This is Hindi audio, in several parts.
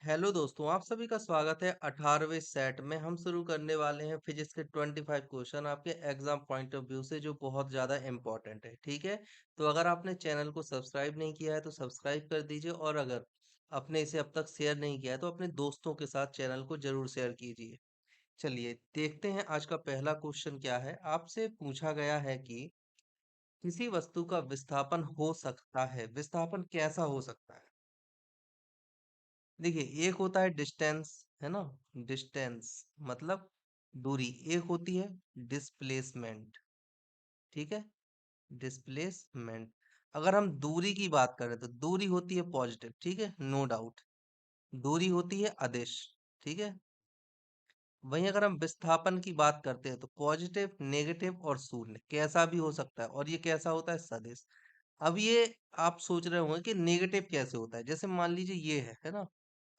हेलो दोस्तों, आप सभी का स्वागत है 18वें सेट में। हम शुरू करने वाले हैं फिजिक्स के 25 क्वेश्चन आपके एग्जाम पॉइंट ऑफ व्यू से, जो बहुत ज़्यादा इंपॉर्टेंट है। ठीक है, तो अगर आपने चैनल को सब्सक्राइब नहीं किया है तो सब्सक्राइब कर दीजिए, और अगर आपने इसे अब तक शेयर नहीं किया है तो अपने दोस्तों के साथ चैनल को जरूर शेयर कीजिए। चलिए देखते हैं आज का पहला क्वेश्चन क्या है। आपसे पूछा गया है कि किसी वस्तु का विस्थापन हो सकता है, विस्थापन कैसा हो सकता है। देखिए, एक होता है डिस्टेंस, है ना। डिस्टेंस मतलब दूरी। एक होती है डिस्प्लेसमेंट। ठीक है, डिस्प्लेसमेंट। अगर हम दूरी की बात करें तो दूरी होती है पॉजिटिव, ठीक है, नो डाउट। दूरी होती है अदिश, ठीक है। वहीं अगर हम विस्थापन की बात करते हैं तो पॉजिटिव, नेगेटिव और शून्य कैसा भी हो सकता है, और ये कैसा होता है, सदिश। अब ये आप सोच रहे होंगे कि नेगेटिव कैसे होता है। जैसे मान लीजिए ये है ना।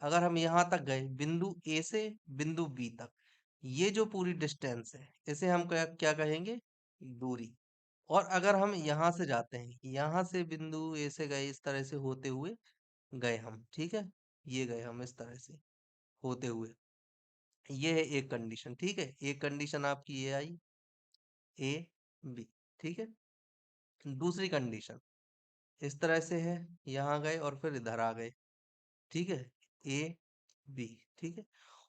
अगर हम यहाँ तक गए, बिंदु ए से बिंदु बी तक, ये जो पूरी डिस्टेंस है इसे हम क्या क्या कहेंगे, दूरी। और अगर हम यहाँ से जाते हैं, यहाँ से बिंदु ए से गए, इस तरह से होते हुए गए हम, ठीक है, ये गए हम इस तरह से होते हुए, ये है एक कंडीशन। ठीक है, एक कंडीशन आपकी ये आई, ए बी। ठीक है, दूसरी कंडीशन इस तरह से है, यहाँ गए और फिर इधर आ गए, ठीक है, ए बी। ठीक है,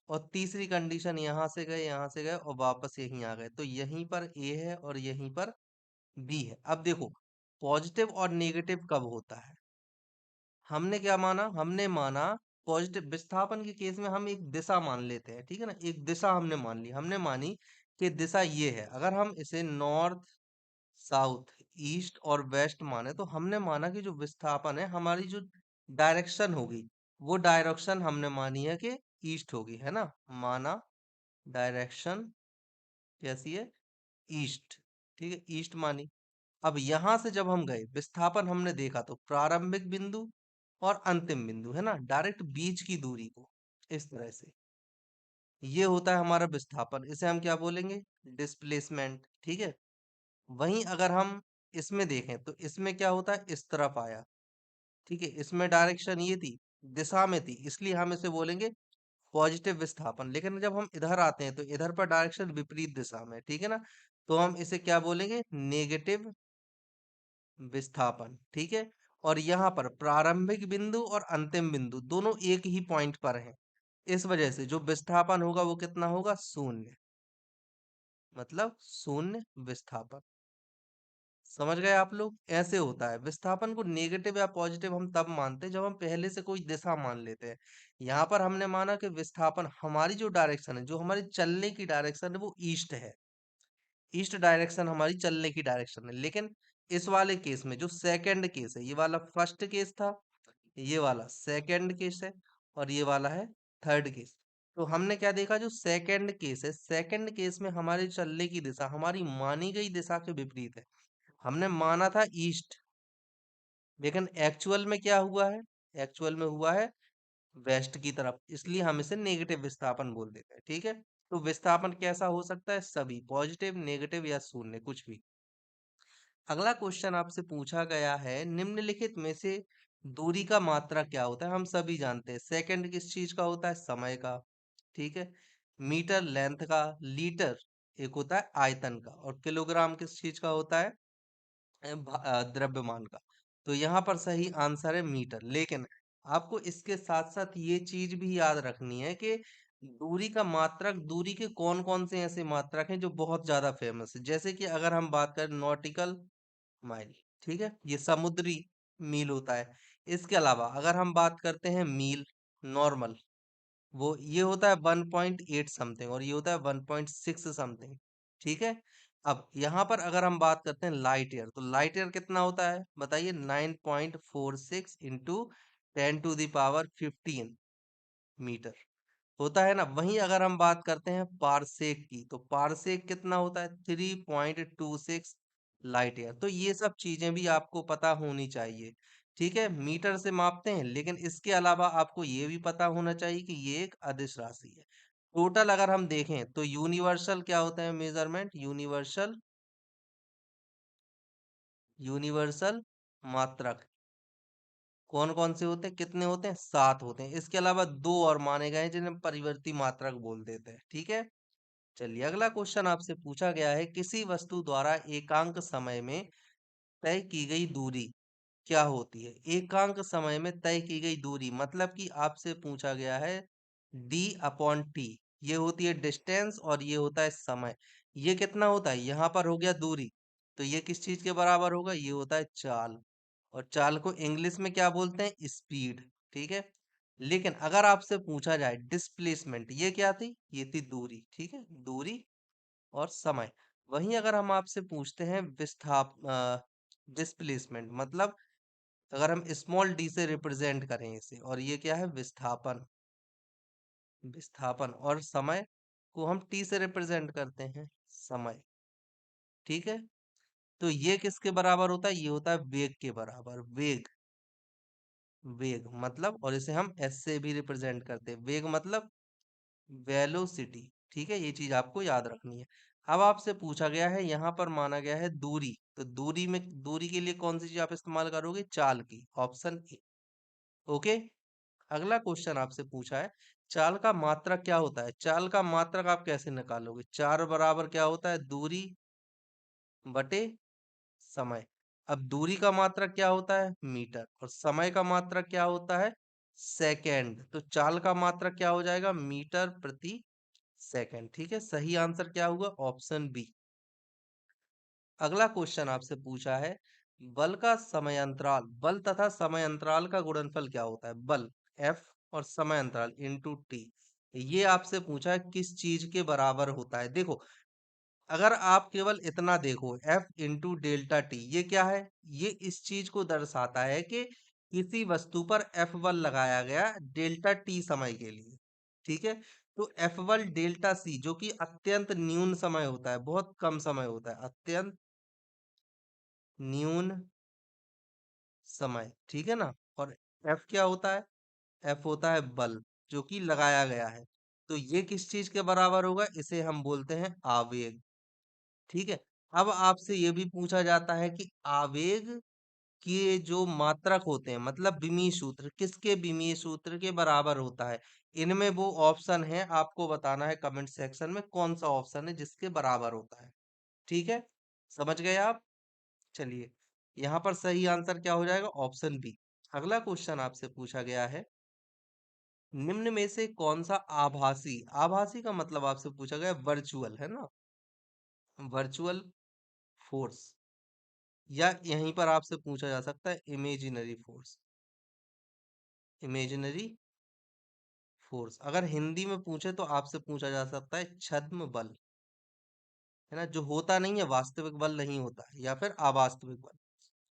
और तीसरी कंडीशन यहाँ से गए, यहाँ से गए और वापस यहीं आ गए, तो यहीं पर ए है और यहीं पर बी है। अब देखो, पॉजिटिव और नेगेटिव कब होता है। हमने क्या माना, हमने माना पॉजिटिव विस्थापन के केस में हम एक दिशा मान लेते हैं, ठीक है ना। एक दिशा हमने मान ली, हमने मानी कि दिशा ये है। अगर हम इसे नॉर्थ, साउथ, ईस्ट और वेस्ट माने तो हमने माना कि जो विस्थापन है, हमारी जो डायरेक्शन होगी, वो डायरेक्शन हमने मानी है कि ईस्ट होगी, है ना। माना डायरेक्शन कैसी है, ईस्ट। ठीक है, ईस्ट मानी। अब यहां से जब हम गए, विस्थापन हमने देखा तो प्रारंभिक बिंदु और अंतिम बिंदु, है ना, डायरेक्ट बीच की दूरी को इस तरह से, ये होता है हमारा विस्थापन। इसे हम क्या बोलेंगे, डिस्प्लेसमेंट। ठीक है, वहीं अगर हम इसमें देखें तो इसमें क्या होता है, इस तरफ आया, ठीक है, इसमें डायरेक्शन ये थी, दिशा में थी, इसलिए हम इसे बोलेंगे पॉजिटिव विस्थापन। लेकिन जब हम इधर आते हैं तो इधर पर डायरेक्शन विपरीत दिशा में, ठीक है ना, तो हम इसे क्या बोलेंगे, नेगेटिव विस्थापन। ठीक है, और यहाँ पर प्रारंभिक बिंदु और अंतिम बिंदु दोनों एक ही पॉइंट पर हैं, इस वजह से जो विस्थापन होगा वो कितना होगा, शून्य। मतलब शून्य विस्थापन। समझ गए आप लोग, ऐसे होता है। विस्थापन को नेगेटिव या पॉजिटिव हम तब मानते हैं जब हम पहले से कोई दिशा मान लेते हैं। यहाँ पर हमने माना कि विस्थापन, हमारी जो डायरेक्शन है, जो हमारी चलने की डायरेक्शन है, वो ईस्ट है। ईस्ट डायरेक्शन हमारी चलने की डायरेक्शन है। लेकिन इस वाले केस में, जो सेकंड केस है, ये वाला फर्स्ट केस था, ये वाला सेकंड केस है, और ये वाला है थर्ड केस। तो हमने क्या देखा, जो सेकंड केस है, सेकंड केस में हमारे चलने की दिशा हमारी मानी गई दिशा के विपरीत है। हमने माना था ईस्ट, लेकिन एक्चुअल में क्या हुआ है, एक्चुअल में हुआ है वेस्ट की तरफ, इसलिए हम इसे नेगेटिव विस्थापन बोल देते हैं। ठीक है, तो विस्थापन कैसा हो सकता है, सभी, पॉजिटिव, नेगेटिव या शून्य, कुछ भी। अगला क्वेश्चन आपसे पूछा गया है, निम्नलिखित में से दूरी का मात्रक क्या होता है। हम सभी जानते हैं, सेकंड किस चीज का होता है, समय का। ठीक है, मीटर लेंथ का, लीटर एक होता है आयतन का, और किलोग्राम किस चीज का होता है, द्रव्यमान का। तो यहाँ पर सही आंसर है मीटर। लेकिन आपको इसके साथ साथ ये चीज भी याद रखनी है कि दूरी का मात्रक, दूरी के कौन कौन से ऐसे मात्रक हैं जो बहुत ज्यादा फेमस है। जैसे कि अगर हम बात करें नॉटिकल माइल, ठीक है, ये समुद्री मील होता है। इसके अलावा अगर हम बात करते हैं मील नॉर्मल, वो ये होता है 1.8 समथिंग, और ये होता है 1.6 समथिंग। ठीक है, अब यहाँ पर अगर हम बात करते हैं लाइट ईयर, तो लाइट ईयर कितना होता है बताइए, 9.46 into 10 to the power 15 metre होता है ना। वहीं अगर हम बात करते हैं पारसेक की, तो पारसेक कितना होता है, 3.26 लाइट ईयर। तो ये सब चीजें भी आपको पता होनी चाहिए। ठीक है, मीटर से मापते हैं, लेकिन इसके अलावा आपको ये भी पता होना चाहिए कि ये एक अदिश राशि है। टोटल अगर हम देखें तो यूनिवर्सल क्या होता है, मेजरमेंट, यूनिवर्सल, यूनिवर्सल मात्रक कौन कौन से होते हैं, कितने होते हैं, 7 होते हैं। इसके अलावा 2 और माने गए हैं जिन्हें परिवर्ती मात्रक बोल देते हैं। ठीक है, चलिए अगला क्वेश्चन आपसे पूछा गया है, किसी वस्तु द्वारा एकांक समय में तय की गई दूरी क्या होती है। एकांक समय में तय की गई दूरी मतलब कि आपसे पूछा गया है d/t, ये होती है डिस्टेंस और ये होता है समय। ये कितना होता है, यहाँ पर हो गया दूरी, तो ये किस चीज के बराबर होगा, ये होता है चाल। और चाल को इंग्लिश में क्या बोलते हैं, स्पीड। ठीक है, लेकिन अगर आपसे पूछा जाए डिस्प्लेसमेंट, ये क्या थी, ये थी दूरी। ठीक है, दूरी और समय। वहीं अगर हम आपसे पूछते हैं विस्थाप डिस्प्लेसमेंट मतलब अगर हम स्मॉल डी से रिप्रेजेंट करें इसे, और ये क्या है, विस्थापन। विस्थापन और समय को हम टी से रिप्रेजेंट करते हैं, समय। ठीक है, तो ये किसके बराबर होता है, ये होता है वेग के बराबर। वेग, वेग मतलब, और इसे हम एस से भी रिप्रेजेंट करते हैं, वेग मतलब वेलोसिटी। ठीक है, ये चीज आपको याद रखनी है। अब आपसे पूछा गया है, यहाँ पर माना गया है दूरी, तो दूरी में, दूरी के लिए कौन सी चीज आप इस्तेमाल करोगे, चाल की, ऑप्शन ए। ओके, अगला क्वेश्चन आपसे पूछा है, चाल का मात्रक क्या होता है। चाल का मात्रक आप कैसे निकालोगे, चार बराबर क्या होता है, दूरी बटे समय। अब दूरी का मात्रक क्या होता है, मीटर, और समय का मात्रक क्या होता है, सेकेंड। तो चाल का मात्रक क्या हो जाएगा, मीटर प्रति सेकेंड। ठीक है, सही आंसर क्या होगा, ऑप्शन बी। अगला क्वेश्चन आपसे पूछा है, बल का समय अंतराल, बल तथा समय अंतराल का गुणनफल क्या होता है। बल एफ और समय अंतराल इनटू टी, ये आपसे पूछा है किस चीज के बराबर होता है। देखो, अगर आप केवल इतना देखो, एफ इंटू डेल्टा टी, ये क्या है, ये इस चीज को दर्शाता है कि किसी वस्तु पर एफ बल लगाया गया डेल्टा टी समय के लिए। ठीक है, तो एफ बल डेल्टा सी जो कि अत्यंत न्यून समय होता है, बहुत कम समय होता है, अत्यंत न्यून समय। ठीक है ना, और एफ क्या होता है, एफ होता है बल जो कि लगाया गया है। तो ये किस चीज के बराबर होगा, इसे हम बोलते हैं आवेग। ठीक है, अब आपसे ये भी पूछा जाता है कि आवेग के जो मात्रक होते हैं मतलब विमीय सूत्र किसके विमीय सूत्र के बराबर होता है। इनमें वो ऑप्शन है, आपको बताना है कमेंट सेक्शन में कौन सा ऑप्शन है जिसके बराबर होता है। ठीक है, समझ गए आप। चलिए, यहाँ पर सही आंसर क्या हो जाएगा, ऑप्शन बी। अगला क्वेश्चन आपसे पूछा गया है, निम्न में से कौन सा आभासी, आभासी का मतलब आपसे पूछा गया वर्चुअल, है ना, वर्चुअल फोर्स, या यहीं पर आपसे पूछा जा सकता है इमेजिनरी फोर्स, इमेजिनरी फोर्स। अगर हिंदी में पूछे तो आपसे पूछा जा सकता है छद्म बल, है ना, जो होता नहीं है, वास्तविक बल नहीं होता है, या फिर अवास्तविक बल।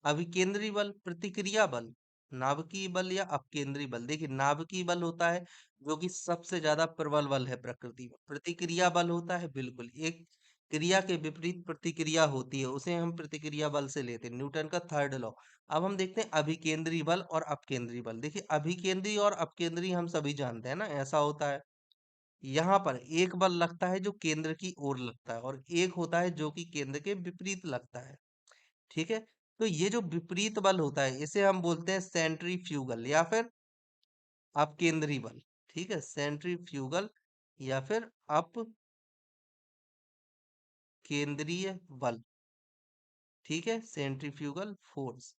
अभिकेंद्री बल, प्रतिक्रिया बल, नाभिकीय बल या अपकेंद्री बल। देखिए, नाभिकीय बल होता है जो कि सबसे ज्यादा प्रबल बल है प्रकृति में। प्रतिक्रिया बल होता है, बिल्कुल एक क्रिया के विपरीत प्रतिक्रिया होती है, उसे हम प्रतिक्रिया बल से लेते हैं, न्यूटन का थर्ड लॉ। अब हम देखते हैं अभिकेंद्री बल और अपकेंद्री बल। देखिए, अभिकेंद्री और अपकेंद्री हम सभी जानते हैं ना, ऐसा होता है, यहाँ पर एक बल लगता है जो केंद्र की ओर लगता है, और एक होता है जो कि केंद्र के विपरीत लगता है। ठीक है, तो ये जो विपरीत बल होता है इसे हम बोलते हैं सेंट्रीफ्यूगल या फिर अपकेंद्री बल। ठीक है, सेंट्रीफ्यूगल या फिर अपकेंद्रीय बल। ठीक है, सेंट्रीफ्यूगल फोर्स।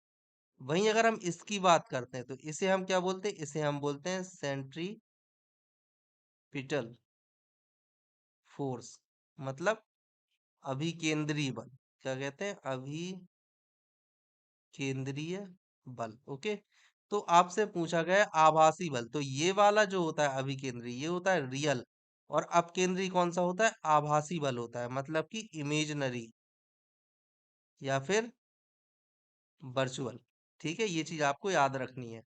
वहीं अगर हम इसकी बात करते हैं तो इसे हम क्या बोलते हैं, इसे हम बोलते हैं सेंट्रीपिटल फोर्स, मतलब अभिकेंद्रीय बल। क्या कहते हैं, केंद्रीय बल। ओके, तो आपसे पूछा गया है आभासी बल, तो ये वाला जो होता है अभिकेंद्री ये होता है रियल, और अपकेंद्री कौन सा होता है, आभासी बल होता है, मतलब कि इमेजनरी या फिर वर्चुअल। ठीक है, ये चीज आपको याद रखनी है।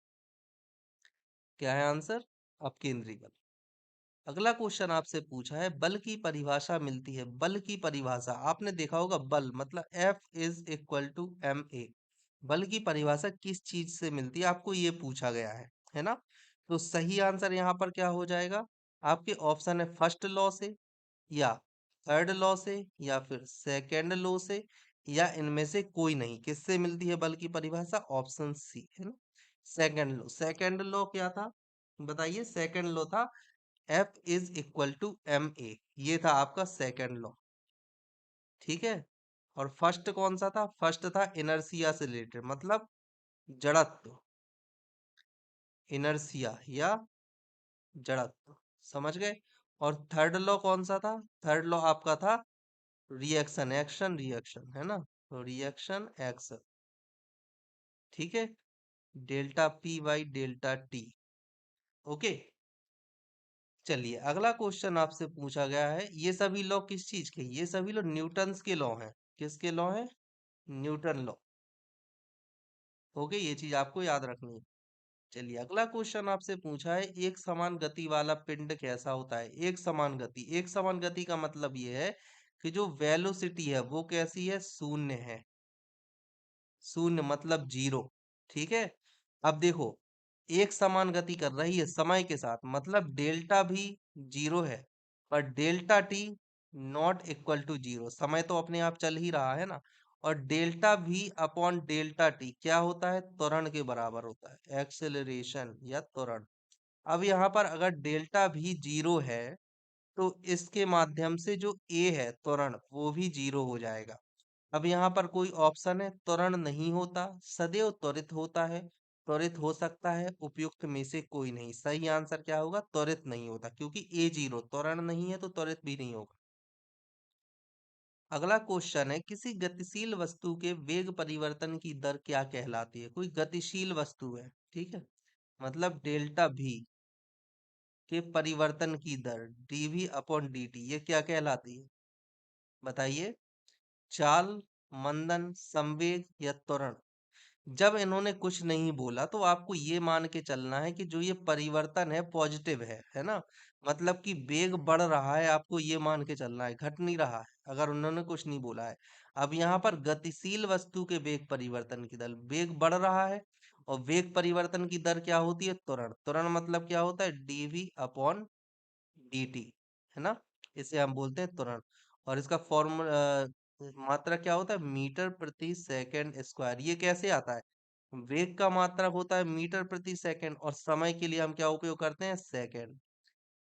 क्या है आंसर, अपकेंद्री बल। अगला क्वेश्चन आपसे पूछा है, बल की परिभाषा मिलती है। बल की परिभाषा आपने देखा होगा, बल मतलब F is equal to ma। बल की परिभाषा किस चीज से मिलती है, आपको ये पूछा गया है ना। तो सही आंसर यहाँ पर क्या हो जाएगा, आपके ऑप्शन है फर्स्ट लॉ से, या थर्ड लॉ से, या फिर सेकेंड लॉ से, या इनमें से कोई नहीं। किससे मिलती है बल की परिभाषा, ऑप्शन सी, है ना, सेकंड लॉ क्या था? बताइए। सेकंड लॉ था F is equal to ma। ये था आपका सेकंड लॉ। ठीक है। और फर्स्ट कौन सा था? फर्स्ट था इनर्सिया से रिलेटेड, मतलब जड़त्व, इनर्सिया या जड़त्व। समझ गए? और थर्ड लॉ कौन सा था? थर्ड लॉ आपका था रिएक्शन, एक्शन रिएक्शन, है ना? तो रिएक्शन एक्शन। ठीक है। Delta P by delta T. Okay. चलिए अगला क्वेश्चन आपसे पूछा गया है, ये सभी लॉ किस चीज के? ये सभी लॉ न्यूटन्स के लॉ हैं। किसके लॉ हैं? Newton law. ओके, ये चीज आपको याद रखनी है। चलिए अगला क्वेश्चन आपसे पूछा है, एक समान गति वाला पिंड कैसा होता है? एक समान गति, एक समान गति का मतलब ये है कि जो वेलोसिटी है वो कैसी है? शून्य है। शून्य मतलब जीरो। ठीक है। अब देखो, एक समान गति कर रही है समय के साथ, मतलब डेल्टा भी जीरो है, पर delta T not equal to zero. समय तो अपने आप चल ही रहा है ना। और डेल्टा भी अपॉन डेल्टा टी क्या होता है? त्वरण के बराबर होता है, एक्सेलरेशन या त्वरण। अब यहाँ पर अगर डेल्टा भी जीरो है तो इसके माध्यम से जो ए है त्वरण, वो भी जीरो हो जाएगा। अब यहाँ पर कोई ऑप्शन है? त्वरण नहीं होता, सदैव त्वरित होता है। त्वरित हो सकता है, उपयुक्त में से कोई नहीं। सही आंसर क्या होगा? त्वरित नहीं होता, क्योंकि ए जीरो, त्वरण नहीं है तो त्वरित भी नहीं होगा। अगला क्वेश्चन है, किसी गतिशील वस्तु के वेग परिवर्तन की दर क्या कहलाती है? कोई गतिशील वस्तु है, ठीक है, मतलब डेल्टा भी के परिवर्तन की दर डीवी अपॉन dt, ये क्या कहलाती है? बताइए। चाल, मंदन, संवेग या त्वरण? जब इन्होंने कुछ नहीं बोला तो आपको ये मान के चलना है कि जो ये परिवर्तन है पॉजिटिव है ना? मतलब कि वेग बढ़ रहा है, आपको ये मान के चलना है, घट नहीं रहा है, अगर उन्होंने कुछ नहीं बोला है। अब यहाँ पर गतिशील वस्तु के वेग परिवर्तन की दर, वेग बढ़ रहा है, और वेग परिवर्तन की दर क्या होती है? त्वरण। त्वरण मतलब क्या होता है? डीवी अपॉन dt, है ना? इसे हम बोलते हैं त्वरण। और इसका फॉर्मूला, मात्रक क्या होता है? मीटर प्रति सेकंड स्क्वायर। ये कैसे आता है? वेग का मात्रक होता है मीटर प्रति सेकंड, और समय के लिए हम क्या उपयोग करते हैं? सेकंड।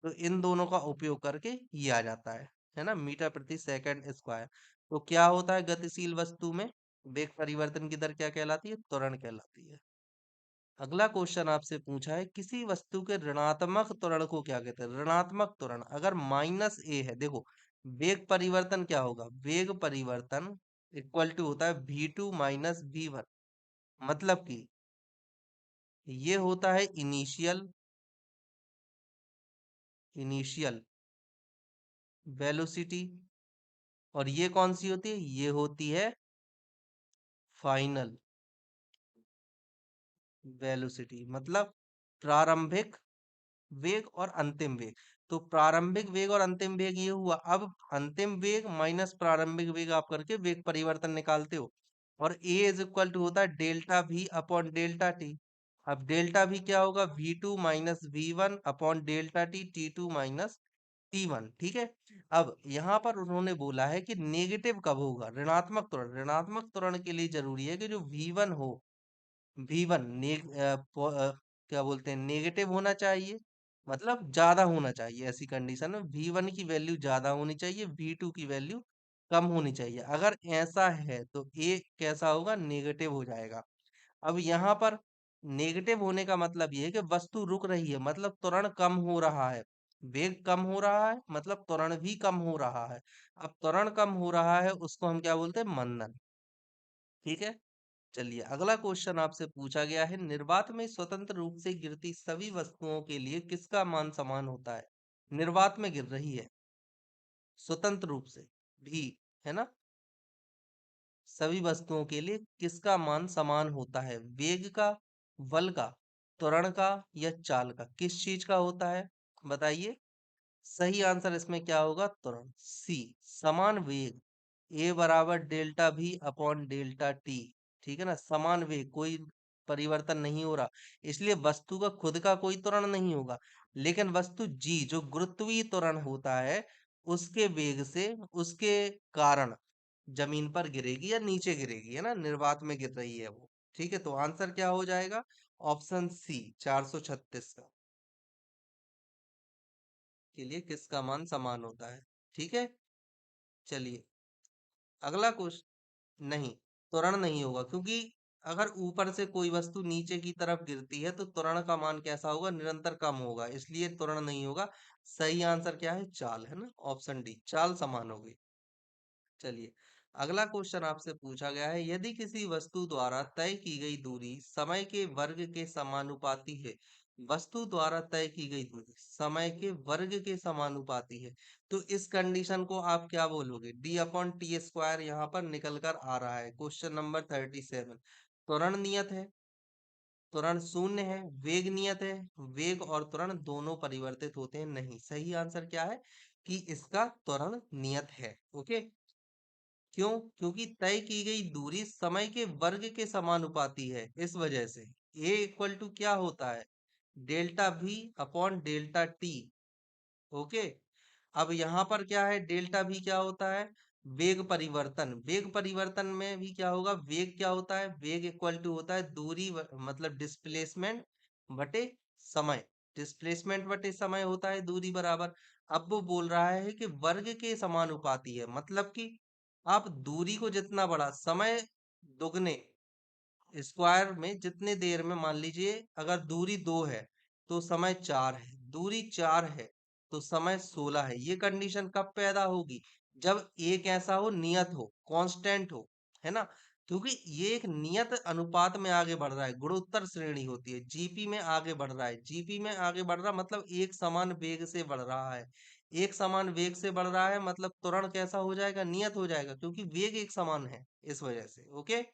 तो इन दोनों का उपयोग करके ये आ जाता है ना, मीटर प्रति सेकंड स्क्वायर। तो क्या होता है गतिशील वस्तु में? वेग परिवर्तन की दर क्या कहलाती है? त्वरण कहलाती है। अगला क्वेश्चन आपसे पूछा है, किसी वस्तु के ऋणात्मक त्वरण को क्या कहते हैं? ऋणात्मक त्वरण अगर माइनस ए है, देखो वेग परिवर्तन क्या होगा? वेग परिवर्तन इक्वल टू होता है v2 माइनस v1। मतलब कि ये होता है इनिशियल, इनिशियल वेलोसिटी, और ये कौन सी होती है? ये होती है फाइनल वेलोसिटी, मतलब प्रारंभिक वेग और अंतिम वेग। तो प्रारंभिक वेग और अंतिम वेग ये हुआ। अब अंतिम वेग माइनस प्रारंभिक वेग आप करके वेग परिवर्तन निकालते हो, और ए इज इक्वल टू होता है डेल्टा भी अपॉन डेल्टा टी। अब डेल्टा भी क्या होगा? v2 minus v1 upon delta T, t2 minus t1। ठीक है। अब यहाँ पर उन्होंने बोला है कि नेगेटिव कब होगा? ऋणात्मक त्वरण। ऋणात्मक त्वरण के लिए जरूरी है कि जो v1 हो, V1 क्या बोलते हैं, नेगेटिव होना चाहिए, मतलब ज्यादा होना चाहिए। ऐसी कंडीशन में V1 की वैल्यू ज्यादा होनी चाहिए, V2 की वैल्यू कम होनी चाहिए। अगर ऐसा है तो A कैसा होगा? नेगेटिव हो जाएगा। अब यहाँ पर नेगेटिव होने का मतलब ये है कि वस्तु रुक रही है, मतलब त्वरण कम हो रहा है। वेग कम हो रहा है, मतलब त्वरण भी कम हो रहा है। अब त्वरण कम हो रहा है, उसको हम क्या बोलते हैं? मंदन। ठीक है। चलिए अगला क्वेश्चन आपसे पूछा गया है, निर्वात में स्वतंत्र रूप से गिरती सभी वस्तुओं के लिए किसका मान समान होता है? निर्वात में गिर रही है स्वतंत्र रूप से भी, है ना, सभी वस्तुओं के लिए किसका मान समान होता है? वेग का, बल का, त्वरण का या चाल का? किस चीज का होता है? बताइए। सही आंसर इसमें क्या होगा? त्वरण, सी। समान वेग, ए बराबर डेल्टा भी अपॉन डेल्टा टी। ठीक है ना, समान वेग, कोई परिवर्तन नहीं हो रहा, इसलिए वस्तु का खुद का कोई त्वरण नहीं होगा। लेकिन वस्तु जी, जो गुरुत्वीय त्वरण होता है, उसके वेग से, उसके कारण जमीन पर गिरेगी या नीचे गिरेगी, है ना, निर्वात में गिर रही है वो। ठीक है, तो आंसर क्या हो जाएगा? ऑप्शन सी 436 का के लिए किसका मान समान होता है। ठीक है, चलिए अगला क्वेश्चन। नहीं, त्वरण नहीं होगा, क्योंकि अगर ऊपर से कोई वस्तु नीचे की तरफ गिरती है तो त्वरण का मान कैसा होगा, निरंतर कम होगा, इसलिए त्वरण नहीं होगा। सही आंसर क्या है, चाल है ना, ऑप्शन डी, चाल समान होगी। चलिए अगला क्वेश्चन आपसे पूछा गया है, यदि किसी वस्तु द्वारा तय की गई दूरी समय के वर्ग के समानुपाती है, वस्तु द्वारा तय की गई दूरी समय के वर्ग के समानुपाती है, तो इस कंडीशन को आप क्या बोलोगे, d/t² यहाँ पर निकल कर आ रहा है। Question number 37। त्वरण नियत है, त्वरण शून्य है, वेग नियत है, वेग और त्वरण दोनों परिवर्तित होते हैं, नहीं। सही आंसर क्या है कि इसका त्वरण नियत है। ओके, क्यों, क्योंकि तय की गई दूरी समय के वर्ग के समानुपाती है, इस वजह से a इक्वल टू क्या होता है, delta v upon delta T. Okay, अब यहाँ पर क्या है, डेल्टा v क्या होता है, वेग परिवर्तन। वेग परिवर्तन में भी क्या होगा, वेग क्या होता है, वेग इक्वल टू होता है दूरी मतलब डिस्प्लेसमेंट बटे समय। डिस्प्लेसमेंट बटे समय होता है दूरी बराबर। अब वो बोल रहा है कि वर्ग के समानुपाती है, मतलब कि आप दूरी को जितना बड़ा, समय दुगने स्क्वायर में जितने देर में, मान लीजिए अगर दूरी 2 है तो समय 4 है, दूरी 4 है तो समय 16 है। ये कंडीशन कब पैदा होगी, जब एक ऐसा हो, नियत हो, कांस्टेंट हो, है ना। क्योंकि ये एक नियत अनुपात में आगे बढ़ रहा है, गुणोत्तर श्रेणी होती है, जीपी में आगे बढ़ रहा है। जीपी में आगे बढ़ रहा मतलब एक समान वेग से बढ़ रहा है। एक समान वेग से बढ़ रहा है मतलब त्वरण कैसा हो जाएगा, नियत हो जाएगा, क्योंकि वेग एक समान है, इस वजह से। ओके,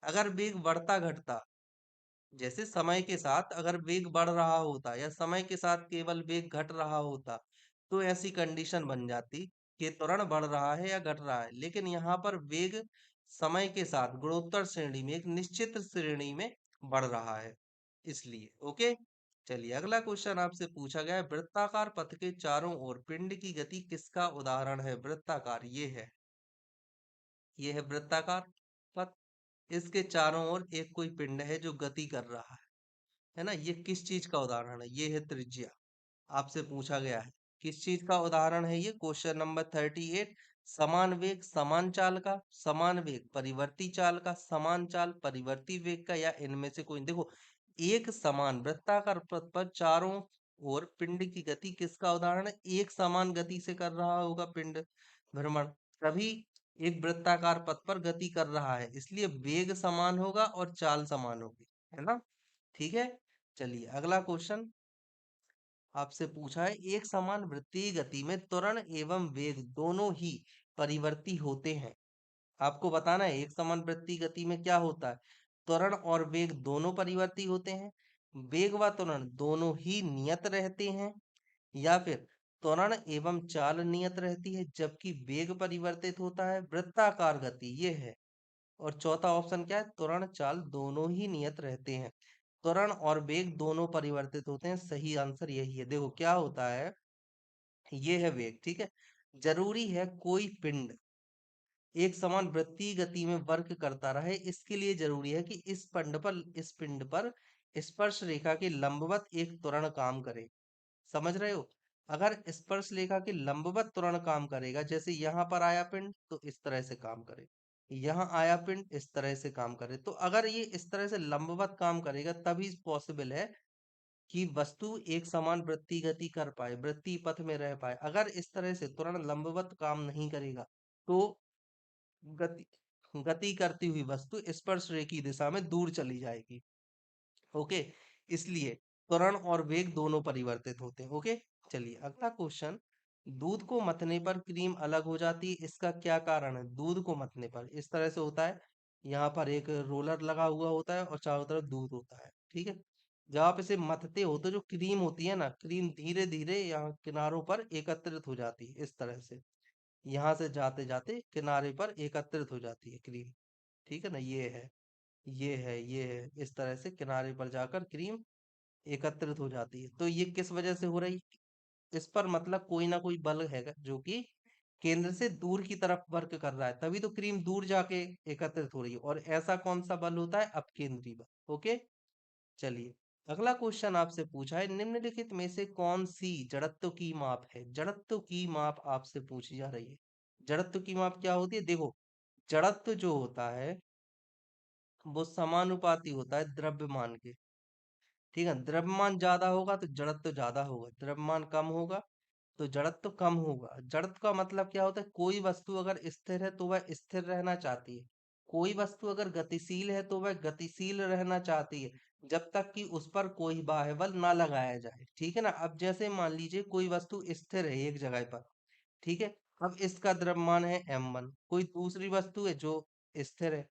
अगर वेग बढ़ता घटता, जैसे समय के साथ अगर वेग बढ़ रहा होता या समय के साथ केवल वेग घट रहा होता, तो ऐसी कंडीशन बन जाती कि त्वरण बढ़ रहा है या घट रहा है। लेकिन यहाँ पर वेग समय के साथ गुणोत्तर श्रेणी में, एक निश्चित श्रेणी में बढ़ रहा है, इसलिए। ओके, चलिए अगला क्वेश्चन आपसे पूछा गया है, वृत्ताकार पथ के चारों ओर पिंड की गति किसका उदाहरण है। वृत्ताकार ये है वृत्ताकार पथ, इसके चारों ओर एक कोई पिंड है जो गति कर रहा है ना। ये किस चीज का उदाहरण है, ये है त्रिज्या। आपसे पूछा गया है किस चीज का उदाहरण है ये, क्वेश्चन नंबर 38। समान वेग समान चाल का, समान वेग परिवर्ती चाल का, समान चाल परिवर्ती वेग का, या इनमें से कोई। देखो, एक समान वृत्ताकार पथ पर चारों ओर पिंड की गति किसका उदाहरण है, एक समान गति से कर रहा होगा पिंड भ्रमण, तभी एक वृत्ताकार पथ पर गति कर रहा है, इसलिए वेग समान होगा और चाल समान होगी, है ना। ठीक है, चलिए अगला क्वेश्चन आपसे पूछा है, एक समान वृत्तीय गति में त्वरण एवं वेग दोनों ही परिवर्ती होते हैं। आपको बताना है एक समान वृत्तीय गति में क्या होता है, त्वरण और वेग दोनों परिवर्ती होते हैं, वेग व त्वरण दोनों ही नियत रहते हैं, या फिर त्वरण एवं चाल नियत रहती है जबकि वेग परिवर्तित होता है। वृत्ताकार गति ये है। और चौथा ऑप्शन क्या है, त्वरण चाल दोनों ही नियत रहते हैं, त्वरण और वेग दोनों परिवर्तित होते हैं। सही आंसर यही है। देखो क्या होता है, ये है वेग, ठीक है। जरूरी है कोई पिंड एक समान वृत्तीय गति में वर्क करता रहे, इसके लिए जरूरी है कि इस पिंड पर स्पर्श रेखा के लंबवत एक त्वरण काम करे। समझ रहे हो, अगर स्पर्श रेखा के लंबवत त्वरण काम करेगा, जैसे यहाँ पर आया पिंड तो इस तरह से काम करे, यहाँ आया पिंड इस तरह से काम करे, तो अगर ये इस तरह से लंबवत काम करेगा तभी पॉसिबल है कि वस्तु एक समान वृत्तीय गति कर पाए, वृत्तीय पथ में रह पाए। अगर इस तरह से त्वरण लंबवत काम नहीं करेगा तो गति गति करती हुई वस्तु स्पर्श रेखा की दिशा में दूर चली जाएगी। ओके, इसलिए त्वरण और वेग दोनों परिवर्तित होते हैं। ओके, चलिए अगला क्वेश्चन, दूध को मथने पर क्रीम अलग हो जाती है, इसका क्या कारण है। दूध को मथने पर इस तरह से होता है, यहाँ पर एक रोलर लगा हुआ होता है और चारों तरफ दूध होता है, ठीक है। जब आप इसे मथते हो तो जो क्रीम होती है ना, क्रीम धीरे धीरे यहाँ किनारों पर एकत्रित हो जाती है, इस तरह से यहाँ से जाते जाते किनारे पर एकत्रित हो जाती है क्रीम, ठीक है ना। ये है इस तरह से किनारे पर जाकर क्रीम एकत्रित हो जाती है। तो ये किस वजह से हो रही है? इस पर मतलब कोई ना कोई बल है जो कि केंद्र से दूर की तरफ वर्क कर रहा है, तभी तो क्रीम दूर जाके एकत्रित हो रही है। और ऐसा कौन सा बल होता है, अपकेंद्री बल। ओके, चलिए, अगला क्वेश्चन आपसे पूछा है, निम्नलिखित में से कौन सी जड़त्व की माप है? जड़त्व की माप आपसे पूछी जा रही है। जड़त्व की माप क्या होती है? देखो, जड़त्व जो होता है वो समानुपाती होता है द्रव्यमान के। ठीक है, द्रव्यमान ज्यादा होगा तो जड़त्व ज्यादा होगा, द्रव्यमान कम होगा तो जड़त्व कम होगा। जड़त्व का मतलब क्या होता है? कोई वस्तु अगर स्थिर है तो वह स्थिर रहना चाहती है, कोई वस्तु अगर गतिशील है तो वह गतिशील रहना चाहती है, जब तक कि उस पर कोई बाह्य बल ना लगाया जाए। ठीक है ना? अब जैसे मान लीजिए कोई वस्तु स्थिर है एक जगह पर, ठीक है, अब इसका द्रव्यमान है m1, कोई दूसरी वस्तु है जो स्थिर है,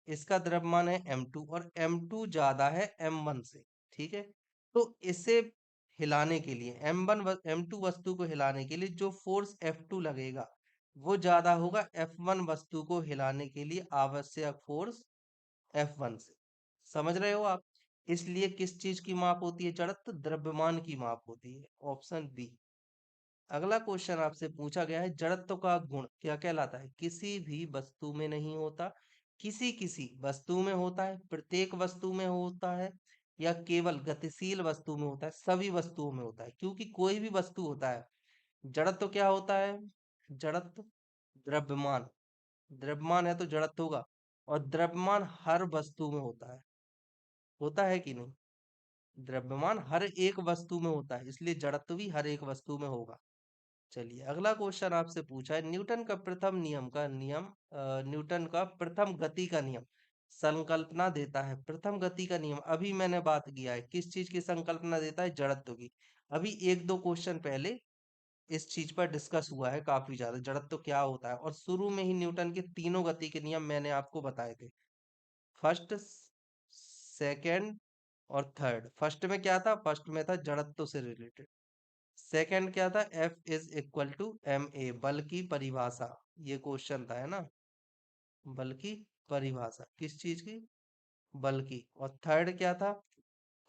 इसका द्रव्यमान है m2 और m2 ज्यादा है m1 से। ठीक है, तो इसे हिलाने के लिए m2 वस्तु को हिलाने के लिए जो फोर्स F2 लगेगा वो ज्यादा होगा F1 वस्तु को हिलाने के लिए आवश्यक फोर्स F1 से। समझ रहे हो आप? इसलिए किस चीज की माप होती है? जड़त्व द्रव्यमान की माप होती है। Option B. अगला क्वेश्चन आपसे पूछा गया है, जड़त्व का गुण क्या कहलाता है? किसी भी वस्तु में नहीं होता, किसी किसी वस्तु में होता है, प्रत्येक वस्तु में होता है, या केवल गतिशील वस्तु में होता है? सभी वस्तुओं में होता है, क्योंकि कोई भी वस्तु होता है। जड़त्व क्या होता है? जड़त्व द्रव्यमान, द्रव्यमान है तो जड़त्व होगा, और द्रव्यमान हर वस्तु में होता है कि नहीं? द्रव्यमान हर एक वस्तु में होता है, इसलिए जड़त्व भी हर एक वस्तु में होगा। चलिए, अगला क्वेश्चन आपसे पूछा है, न्यूटन का प्रथम नियम का नियम न्यूटन का प्रथम गति का नियम संकल्पना देता है। प्रथम गति का नियम अभी मैंने बात किया है, किस चीज की संकल्पना देता है? जड़त्व की। अभी एक दो क्वेश्चन पहले इस चीज पर डिस्कस हुआ है काफी ज्यादा, जड़त्व क्या होता है, और शुरू में ही न्यूटन के तीनों गति के नियम मैंने आपको बताए थे। फर्स्ट, सेकंड और थर्ड। फर्स्ट में क्या था? फर्स्ट में था जड़त्व से रिलेटेड। सेकंड क्या था? F=ma, बल की परिभाषा। ये क्वेश्चन था, है ना? बल की परिभाषा किस चीज की? बल की। और थर्ड क्या था?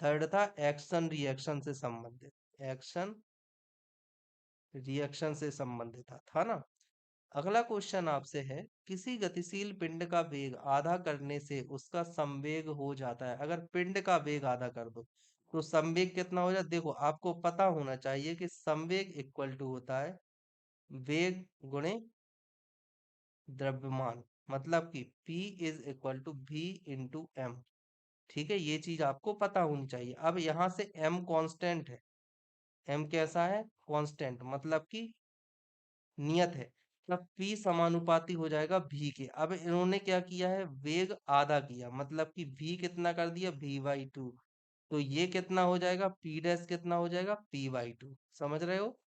थर्ड था एक्शन रिएक्शन से संबंधित। एक्शन रिएक्शन से संबंधित था ना? अगला क्वेश्चन आपसे है, किसी गतिशील पिंड का वेग आधा करने से उसका संवेग हो जाता है। अगर पिंड का वेग आधा कर दो तो संवेग कितना हो जाता? देखो, आपको पता होना चाहिए कि संवेग इक्वल टू होता है वेग गुणे द्रव्यमान, मतलब कि P is equal to V into M. ठीक है, ये चीज आपको पता होनी चाहिए। अब यहाँ से M कांस्टेंट है, M कैसा है? कांस्टेंट, मतलब कि नियत है, तब P समानुपाती हो जाएगा V के। अब इन्होंने क्या किया है? वेग आधा किया, मतलब कि V कितना कर दिया? V/2। तो ये कितना हो जाएगा? P डैश कितना हो जाएगा? P/2। समझ रहे हो?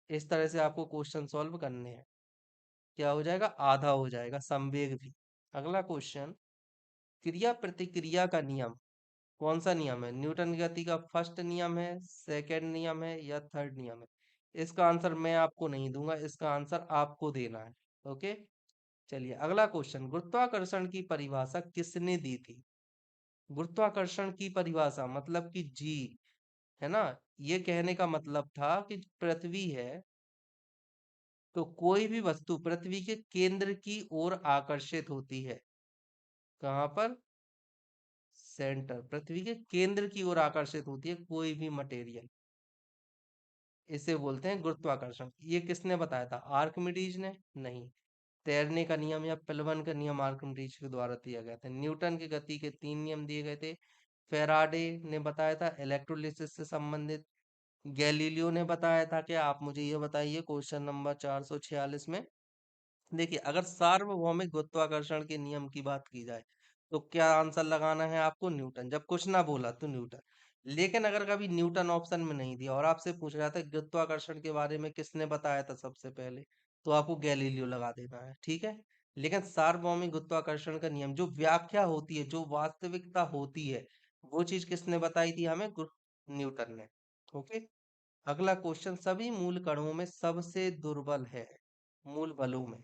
इस तरह से आपको क्वेश्चन सॉल्व करने हैं। क्या हो जाएगा? आधा हो जाएगा संवेग भी। अगला क्वेश्चन, क्रिया प्रतिक्रिया का नियम कौन सा नियम है? न्यूटन की गति का फर्स्ट नियम है, सेकंड नियम है, या थर्ड नियम है? इसका आंसर मैं आपको नहीं दूंगा, इसका आंसर आपको देना है। ओके, चलिए अगला क्वेश्चन, गुरुत्वाकर्षण की परिभाषा किसने दी थी? गुरुत्वाकर्षण की परिभाषा मतलब कि जी, है ना? ये कहने का मतलब था कि पृथ्वी है तो कोई भी वस्तु पृथ्वी के केंद्र की ओर आकर्षित होती है। कहाँ पर? सेंटर, पृथ्वी के केंद्र की ओर आकर्षित होती है कोई भी मटेरियल। इसे बोलते हैं गुरुत्वाकर्षण। ये किसने बताया था? आर्किमिडीज ने? नहीं। तैरने का नियम या प्लवन का नियम आर्किमिडीज के द्वारा दिया गया था। न्यूटन की गति के 3 नियम दिए गए थे। फेराडे ने बताया था इलेक्ट्रोलिसिस से संबंधित। गैलीलियो ने बताया था कि आप मुझे ये बताइए क्वेश्चन नंबर 446 में, देखिए, अगर सार्वभौमिक गुरुत्वाकर्षण के नियम की बात की जाए तो क्या आंसर लगाना है आपको? न्यूटन। जब कुछ ना बोला तो न्यूटन। लेकिन अगर कभी न्यूटन ऑप्शन में नहीं दिया और आपसे पूछ रहा था गुरुत्वाकर्षण के बारे में किसने बताया था सबसे पहले, तो आपको गैलीलियो लगा देना है। ठीक है, लेकिन सार्वभौमिक गुरुत्वाकर्षण का नियम जो व्याख्या होती है, जो वास्तविकता होती है, वो चीज किसने बताई थी हमें? न्यूटन ने। ओके, अगला क्वेश्चन, सभी मूल कणों में सबसे दुर्बल है? मूल बलों में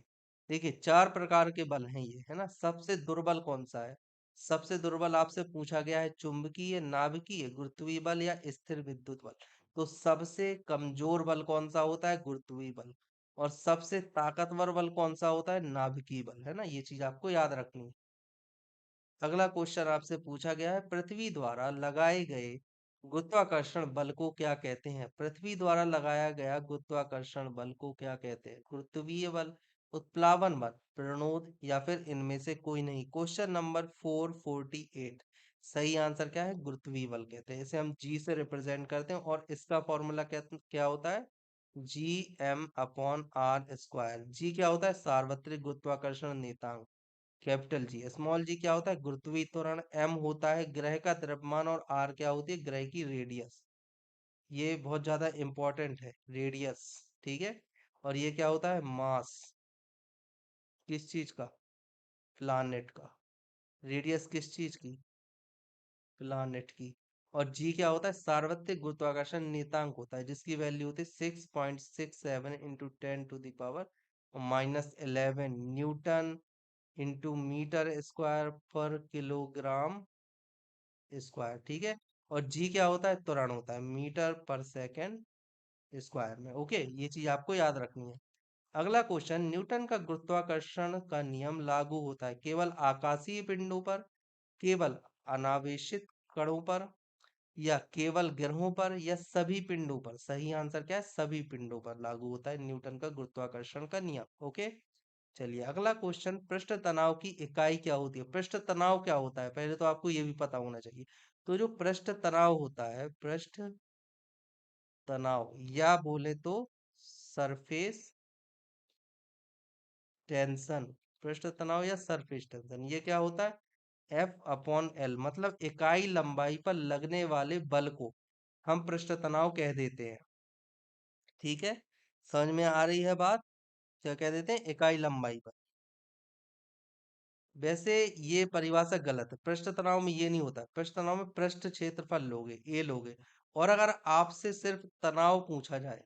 देखिए 4 प्रकार के बल हैं ये, है ना? सबसे दुर्बल कौन सा है? सबसे दुर्बल आपसे पूछा गया है चुंबकीय, नाभिकीय, गुरुत्वीय बल या स्थिर विद्युत बल। तो सबसे कमजोर बल कौन सा होता है? गुरुत्वीय बल। और सबसे ताकतवर बल कौन सा होता है? नाभिकीय बल, है ना? ये चीज आपको याद रखनी है। अगला क्वेश्चन आपसे पूछा गया है, पृथ्वी द्वारा लगाए गए गुरुत्वाकर्षण बल को क्या कहते हैं? पृथ्वी द्वारा लगाया गया गुरुत्वाकर्षण बल को क्या कहते हैं? गुरुत्वीय बल, उत्प्लावन बल, प्रणोद या फिर इनमें से कोई नहीं। Question number 448। सही आंसर क्या है? गुरुत्वीय बल कहते हैं। इसे हम जी से रिप्रेजेंट करते हैं और इसका फॉर्मूला क्या क्या होता है? G M upon r square. G क्या होता है? सार्वत्रिक गुरुत्वाकर्षण नियतांक, कैपिटल जी। स्मॉल जी क्या होता है? गुरुत्वीय त्वरण। एम होता है ग्रह का द्रव्यमान और आर क्या होती है? ग्रह की रेडियस। ये बहुत ज्यादा इंपॉर्टेंट है, रेडियस। ठीक है। और ये क्या होता है? मास। किस चीज का? प्लानेट का। रेडियस किस चीज की? प्लानेट की। और जी क्या होता है? सार्वत्रिक गुरुत्वाकर्षण नियतांक होता है, जिसकी वैल्यू होती है 6.67 into 10 to the power -11 newton into metre square पर किलोग्राम स्क्वायर। ठीक है। और जी क्या होता है? त्वरण होता है मीटर पर सेकंड स्क्वायर में। ओके, ये चीज आपको याद रखनी है। अगला क्वेश्चन, न्यूटन का गुरुत्वाकर्षण का नियम लागू होता है केवल आकाशीय पिंडों पर, केवल अनावेशित कणों पर, या केवल ग्रहों पर, या सभी पिंडों पर? सही आंसर क्या है? सभी पिंडों पर लागू होता है न्यूटन का गुरुत्वाकर्षण का नियम। ओके। चलिए अगला क्वेश्चन, पृष्ठ तनाव की इकाई क्या होती है? पृष्ठ तनाव क्या होता है? पहले तो आपको ये भी पता होना चाहिए। तो जो पृष्ठ तनाव होता है, पृष्ठ तनाव या बोले तो सरफेस टेंशन, पृष्ठ तनाव या सरफेस टेंशन, ये क्या होता है? एफ अपॉन एल, मतलब इकाई लंबाई पर लगने वाले बल को हम पृष्ठ तनाव कह देते हैं। ठीक है। समझ में आ रही है बात? क्या कह देते हैं? इकाई लंबाई पर। वैसे ये परिभाषा गलत है। पृष्ठ तनाव में ये नहीं होता है। पृष्ठ तनाव में पृष्ठ क्षेत्रफल लोगे, ए लोगे। और अगर आपसे सिर्फ तनाव पूछा जाए,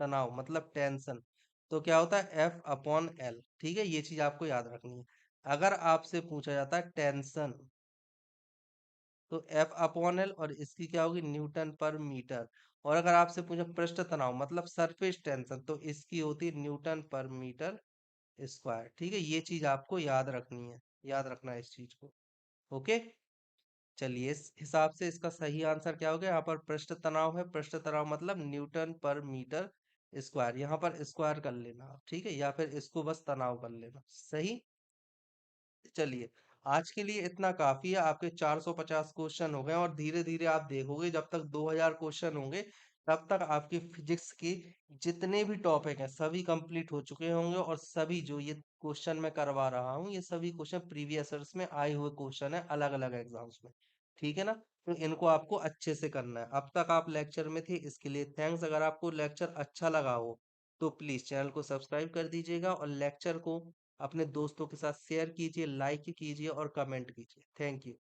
तनाव मतलब टेंशन, तो क्या होता है? F upon L. ठीक है, ये चीज आपको याद रखनी है। अगर आपसे पूछा जाता है टेंशन, तो एफ अपॉन एल, और इसकी क्या होगी? न्यूटन पर मीटर। और अगर आपसे पूछे पृष्ठ तनाव मतलब सरफेस टेंशन, तो इसकी होती है न्यूटन पर मीटर स्क्वायर। ठीक है, ये चीज आपको याद रखनी है, याद रखना है इस चीज को। ओके। चलिए इस हिसाब से इसका सही आंसर क्या हो गया? यहाँ पर पृष्ठ तनाव है, पृष्ठ तनाव मतलब न्यूटन पर मीटर स्क्वायर। यहाँ पर स्क्वायर कर लेना आप, ठीक है, या फिर इसको बस तनाव कर लेना। सही। चलिए आज के लिए इतना काफी है। आपके 450 क्वेश्चन हो गए और धीरे धीरे आप देखोगे जब तक 2000 क्वेश्चन होंगे तब तक आपकी फिजिक्स की जितने भी टॉपिक हैं सभी कंप्लीट हो चुके होंगे। और सभी जो ये क्वेश्चन मैं करवा रहा हूँ, ये सभी क्वेश्चन प्रीवियस ईयर्स में आए हुए क्वेश्चन है अलग अलग एग्जाम्स में। ठीक है ना? तो इनको आपको अच्छे से करना है। अब तक आप लेक्चर में थे, इसके लिए थैंक्स। अगर आपको लेक्चर अच्छा लगा हो तो प्लीज चैनल को सब्सक्राइब कर दीजिएगा और लेक्चर को अपने दोस्तों के साथ शेयर कीजिए, लाइक कीजिए और कमेंट कीजिए। Thank you.